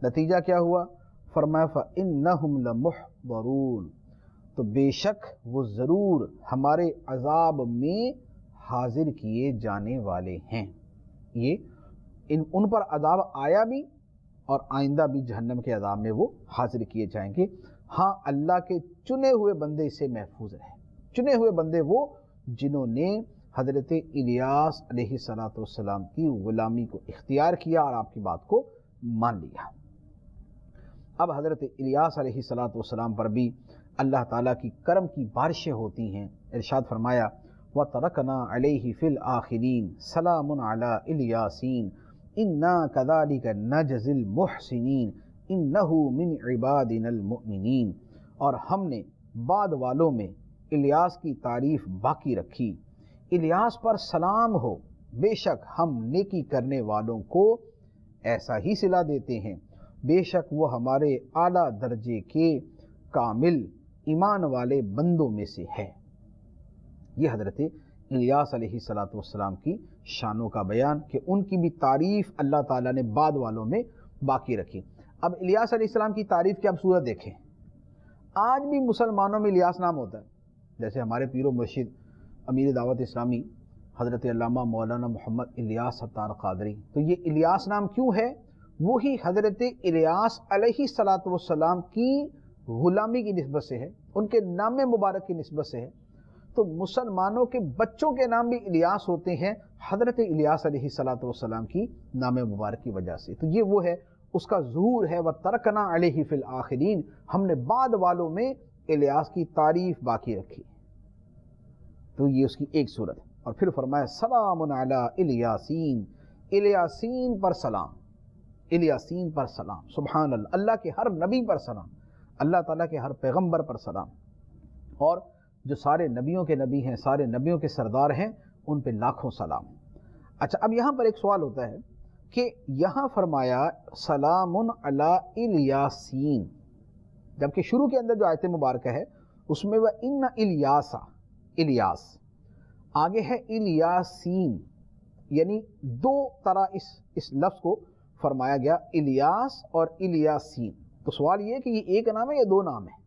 نتیجہ کیا ہوا؟ فرمایا فَإِنَّهُمْ لَمُحْضَرُونَ، تو بے شک وہ ضرور ہمارے عذاب میں حاضر کیے جانے والے ہیں۔ یہ ان پر عذاب آیا بھی اور آئندہ بھی جہنم کے عذاب میں وہ حاضر کیے جائیں گے۔ ہاں، اللہ کے چنے ہوئے بندے اس سے محفوظ رہے، چنے ہوئے بندے وہ جنہوں نے حضرت الیاس علیہ السلام کی غلامی کو اختیار کیا اور آپ کی بات کو مان لیا۔ اب حضرت الیاس علیہ السلام پر بھی اللہ تعالیٰ کی کرم کی بارشیں ہوتی ہیں۔ ارشاد فرمایا وَتَرَكْنَا عَلَيْهِ فِي الْآخِرِينَ سَلَامٌ عَلَىٰ إِلْيَاسِينَ إِنَّا كَذَلِكَ نَجْزِي الْمُحْسِنِينَ إِنَّهُ مِنْ عِبَادِنَا الْمُؤْمِنِينَ، اور ہم نے بعد والوں میں الیاس کی تعریف باقی رکھی۔ الیاس پر سلام ہو، بے شک ہم نیکی کرنے والوں کو ایسا ہی صلہ دیتے ہیں، بے شک وہ ہمارے اعلیٰ درجے کے کامل ایمان والے بندوں میں سے ہے۔ یہ حضرت الیاس علیہ السلام کی شانوں کا بیان کہ ان کی بھی تعریف اللہ تعالیٰ نے بعد والوں میں باقی رکھی۔ اب الیاس علیہ السلام کی تعریف کی اب صورت دیکھیں۔ آج بھی مسلمانوں میں الیاس نام ہوتا ہے، جیسے ہمارے پیر و مرشد امیر دعوت اسلامی حضرت علامہ مولانا محمد الیاس ستار قادری، تو یہ الیاس نام کیوں ہے؟ وہی حضرت الیاس علیہ السلام کی غلامی کی نسبت سے ہے، ان کے نام مبارک کی نسبت سے ہے۔ تو مسلمانوں کے بچوں کے نام بھی الیاس ہوتے ہیں حضرت الیاس علیہ السلام کی نام مبارک کی وجہ سے۔ تو یہ وہ ہے، اس کا ظہور ہے وَتَرَكْنَا عَلَيْهِ فِي الْآخِرِينَ، ہم نے بعد والوں میں الیاس کی تعریف باقی رکھی۔ تو یہ اس کی ایک صورت ہے۔ اور پھر فرمایا سلام علی الیاسین، الیاسین پر سلام، الیاسین پر سلام، سبحان اللہ، اللہ کے ہر نبی پر سلام، اللہ تعالیٰ کے ہر پیغمبر پر سلام، اور جو سارے نبیوں کے نبی ہیں، سارے نبیوں کے سردار ہیں، ان پہ لاکھوں سلام۔ اچھا، اب یہاں پر ایک سوال ہوتا ہے کہ یہاں فرمایا سلام علی الیاسین، جبکہ شروع کے اندر جو آیت مبارکہ ہے اس میں وہ ان الیاسا، الیاس، آگے ہے الیاسین، یعنی دو طرح اس لفظ کو فرمایا گیا، الیاس اور الیاسین۔ تو سوال یہ ہے کہ یہ ایک نام ہے یا دو نام ہے؟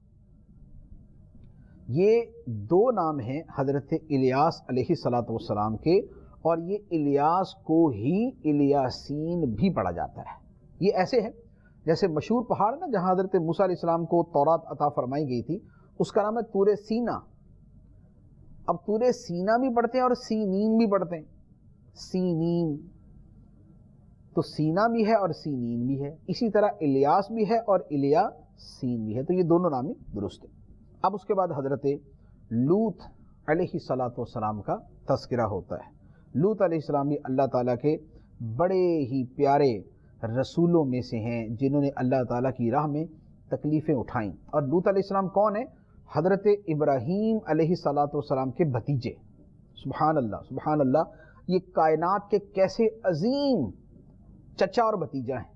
یہ دو نام ہیں حضرت الیاس علیہ السلام کے، اور یہ الیاس کو ہی الیاسین بھی پڑھا جاتا ہے۔ یہ ایسے ہے جیسے مشہور پہاڑ نا جہاں حضرت موسیٰ علیہ السلام کو تورات عطا فرمائی گئی تھی، اس کا نام ہے طور سینا۔ اب طور سینا بھی پڑھتے ہیں اور سینین بھی پڑھتے ہیں، سینین، تو سینا بھی ہے اور سینین بھی ہے، اسی طرح الیاس بھی ہے اور الیاسین بھی ہے، تو یہ دونوں نام درست ہیں۔ اب اس کے بعد حضرت لوط علیہ السلام کا تذکرہ ہوتا ہے۔ لوط علیہ السلام بھی اللہ تعالیٰ کے بڑے ہی پیارے رسولوں میں سے ہیں جنہوں نے اللہ تعالیٰ کی راہ میں تکلیفیں اٹھائیں۔ اور لوط علیہ السلام کون ہیں؟ حضرت ابراہیم علیہ السلام کے بھتیجے۔ سبحان اللہ، سبحان اللہ، یہ کائنات کے کیسے عظیم چچا اور بھتیجا ہیں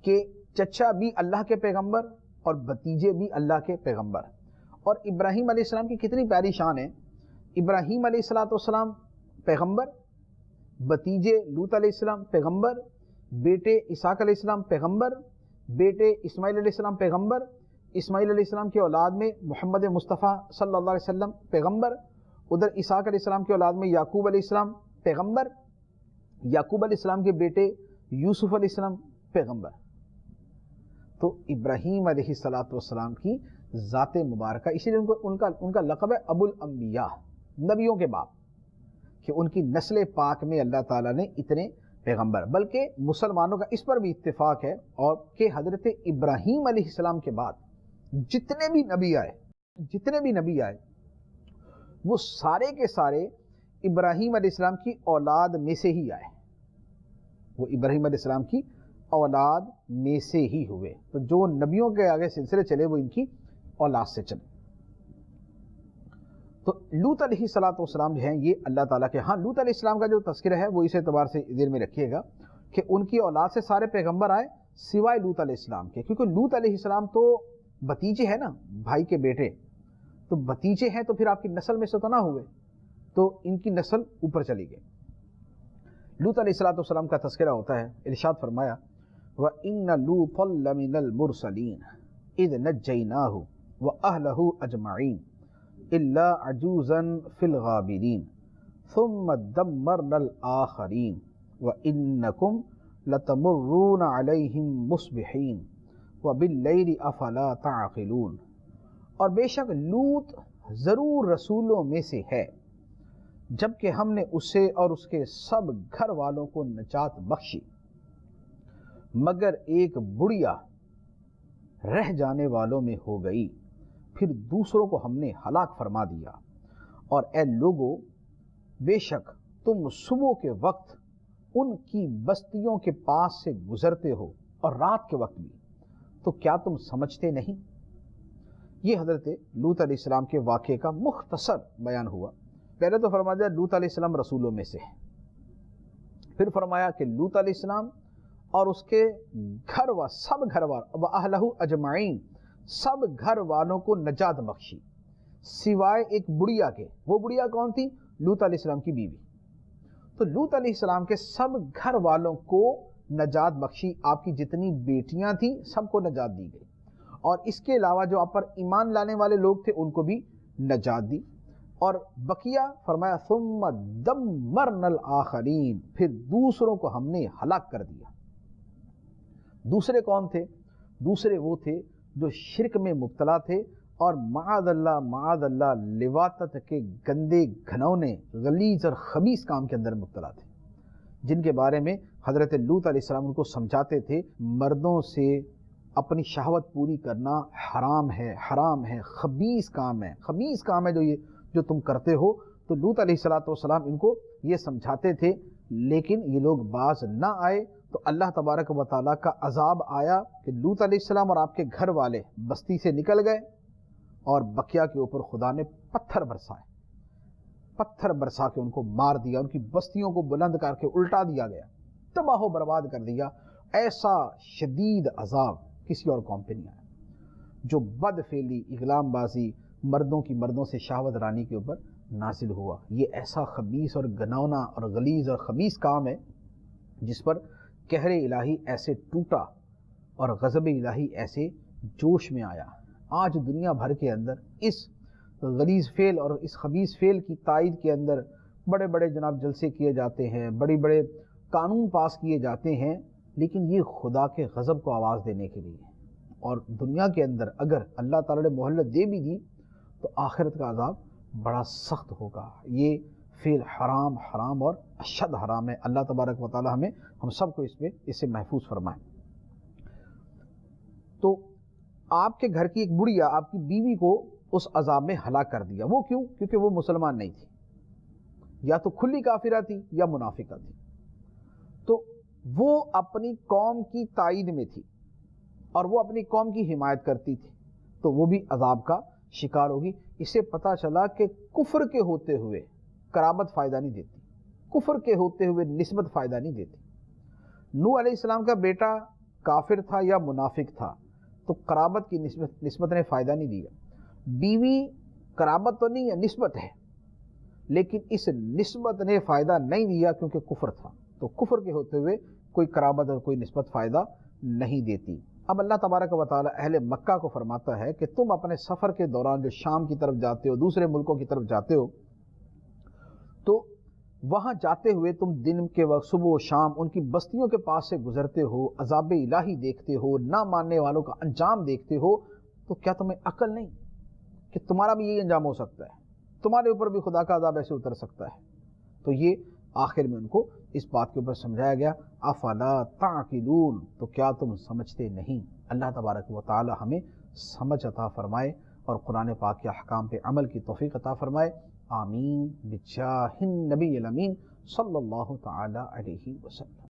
کہ چچا بھی اللہ کے پیغمبر اور بھتیجے بھی اللہ کے پیغمبر۔ اور ابراہیم علیہ السلام کی کتنی پیاری شان ہے، ابراہیم علیہ السلام پیغمبر بتیجے لوط علیہ السلام پیغمبر، بیٹے اسحاق علیہ السلام پیغمبر، بیٹے اسماعیل علیہ السلام پیغمبر، اسماعیل علیہ السلام کی اولاد میں محمد مصطفیٰ صلی اللہ علیہ وسلم پیغمبر، ادھر اسحاق علیہ السلام کی اولاد میں یعقوب علیہ السلام پیغمبر، یعقوب علیہ السلام کے بیٹے یوسف علیہ السلام پیغمبر۔ تو ابراہیم علیہ السلام کی ذات مبارکہ، اسی لیے ان کا لقب ہے ابو الانبیاء، نبیوں کے باپ، کہ ان کی نسل پاک میں اللہ تعالیٰ نے اتنے پیغمبر۔ بلکہ مسلمانوں کا اس پر بھی اتفاق ہے اور کہ حضرت ابراہیم علیہ السلام کے بعد جتنے بھی نبی آئے وہ سارے کے سارے ابراہیم علیہ السلام کی اولاد میں سے ہی آئے، وہ ابراہیم علیہ السلام کی اولاد میں سے ہی ہوئے۔ تو جو نبیوں کے آگے سلسلے چلے وہ ان کی اولاد سے چلے۔ تو لوط علیہ السلام جو ہیں یہ اللہ تعالیٰ کے، ہاں لوط علیہ السلام کا جو تذکرہ ہے وہ اس اعتبار سے ذہن میں رکھیے گا کہ ان کی اولاد سے سارے پیغمبر آئے سوائے لوط علیہ السلام کے، کیونکہ لوط علیہ السلام تو بتیجے ہیں نا، بھائی کے بیٹے، تو بتیجے ہیں تو پھر آپ کی نسل میں سے تو نہ ہوئے، تو ان کی نسل اوپر چلی گئی۔ لوط علیہ السلام کا تذکرہ ہوتا ہے، ارشاد فرمایا وَإِنَّ لُوطًا لَّمِنَ الْمُرْسَلِينَ إِذْ نَجَّيْنَاهُ وَأَهْلَهُ أَجْمَعِينَ إِلَّا عَجُوزًا فِي الْغَابِرِينَ ثُمَّ دَمَّرْنَا الْآخَرِينَ وَإِنَّكُمْ لَتَمُرُّونَ عَلَيْهِمْ مُصْبِحِينَ وَبِاللَّيْلِ أَفَلَا تَعْقِلُونَ، اور بے شک لوط ضرور رسولوں میں سے ہے، جبکہ ہم نے اسے اور اس کے سب گھر والوں کو نجات بخشی، مگر ایک بڑھیا رہ جانے والوں میں ہو گئی، پھر دوسروں کو ہم نے ہلاک فرما دیا۔ اور اے لوگو، بے شک تم صبح کے وقت ان کی بستیوں کے پاس سے گزرتے ہو اور رات کے وقت بھی، تو کیا تم سمجھتے نہیں؟ یہ حضرت لوط علیہ السلام کے واقعے کا مختصر بیان ہوا۔ پہلے تو فرما دیا لوط علیہ السلام رسولوں میں سے ہے، پھر فرمایا کہ لوط علیہ السلام اور اس کے سب گھر والوں وَأَهْلَهُ أَجْمَعِينَ، سب گھر والوں کو نجات بخشی سوائے ایک بڑھیا کے۔ وہ بڑھیا کون تھی؟ لوط علیہ السلام کی بیوی۔ تو لوط علیہ السلام کے سب گھر والوں کو نجات بخشی، آپ کی جتنی بیٹیاں تھیں سب کو نجات دی گئی، اور اس کے علاوہ جو آپ پر ایمان لانے والے لوگ تھے ان کو بھی نجات دی۔ اور بقیہ فرمایا ثم دمرنا الآخرین، پھر دوسروں کو ہم نے ہلاک کر دیا۔ دوسرے کون تھے؟ دوسرے وہ تھے جو شرک میں مبتلا تھے اور معاذ اللہ لواطت کے گندے گھنونے غلیظ اور خبیث کام کے اندر مبتلا تھے، جن کے بارے میں حضرت لوط علیہ السلام ان کو سمجھاتے تھے مردوں سے اپنی شہوت پوری کرنا حرام ہے، خبیث کام ہے جو تم کرتے ہو۔ تو لوط علیہ السلام ان کو یہ سمجھاتے تھے، لیکن یہ لوگ باز نہ آئے، تو اللہ تبارک و تعالیٰ کا عذاب آیا کہ لوط علیہ السلام اور آپ کے گھر والے بستی سے نکل گئے، اور بقیہ کے اوپر خدا نے پتھر برسا کے ان کو مار دیا، ان کی بستیوں کو بلند کر کے الٹا دیا گیا، تباہ و برباد کر دیا۔ ایسا شدید عذاب کسی اور قوم پہ نہیں آیا جو بد فعلی، اغلام بازی، مردوں کی مردوں سے شہوت رانی کے اوپر نازل ہوا۔ یہ ایسا خبیث اور گنونا اور غلیظ اور خبیث کام ہے جس پر قہر الہی ایسے ٹوٹا اور غضب الہی ایسے جوش میں آیا۔ آج دنیا بھر کے اندر اس غلیظ فعل اور اس خبیث فعل کی تائید کے اندر بڑے بڑے جناب جلسے کیے جاتے ہیں، بڑے بڑے قانون پاس کیے جاتے ہیں، لیکن یہ خدا کے غضب کو آواز دینے کے لیے۔ اور دنیا کے اندر اگر اللہ تعالیٰ نے مہلت دے بھی دی تو آخرت کا عذاب بڑا سخت ہوگا۔ یہ فعل حرام اور اشد حرام ہے۔ اللہ تبارک و تعالیٰ ہم سب کو اس سے محفوظ فرمائے۔ تو آپ کے گھر کی ایک بڑھیا آپ کی بیوی کو اس عذاب میں ہلاک کر دیا۔ وہ کیوں؟ کیونکہ وہ مسلمان نہیں تھی، یا تو کھلی کافرہ تھی یا منافقہ تھی، تو وہ اپنی قوم کی تائید میں تھی اور وہ اپنی قوم کی حمایت کرتی تھی، تو وہ بھی عذاب کا شکار ہوگی۔ اس سے پتہ چلا کہ کفر کے ہوتے ہوئے قرابت فائدہ نہیں دیتی، کفر کے ہوتے ہوئے نسبت فائدہ نہیں دیتی۔ نوح علیہ السلام کا بیٹا کافر تھا یا منافق تھا تو قرابت کی نسبت نے فائدہ نہیں دیا۔ بیوی قرابت تو نہیں ہے، نسبت ہے، لیکن اس نسبت نے فائدہ نہیں دیا کیونکہ کفر تھا، تو کفر کے ہوتے ہوئے کوئی قرابت اور کوئی نسبت فائدہ نہیں دیتی۔ اب اللہ تبارک و تعالی اہل مکہ کو فرماتا ہے کہ تم اپنے سفر کے دوران جو شام کی طرف جاتے ہو، دوسرے ملکوں کی طرف جاتے ہو، تو وہاں جاتے ہوئے تم دن کے وقت صبح و شام ان کی بستیوں کے پاس سے گزرتے ہو، عذاب الہی دیکھتے ہو، نہ ماننے والوں کا انجام دیکھتے ہو، تو کیا تمہیں عقل نہیں کہ تمہارا بھی یہی انجام ہو سکتا ہے، تمہارے اوپر بھی خدا کا عذاب ایسے اتر سکتا ہے؟ تو یہ آخر میں ان کو اس بات کے اوپر سمجھایا گیا، افلا تعقلون، تو کیا تم سمجھتے نہیں؟ اللہ تبارک و تعالی ہمیں سمجھ عطا فرمائے اور قرآن پاک کے احکام پہ عمل کی توفیق عطا فرمائے، آمین بجاہ النبی الامین صلی اللہ تعالی علیہ وسلم۔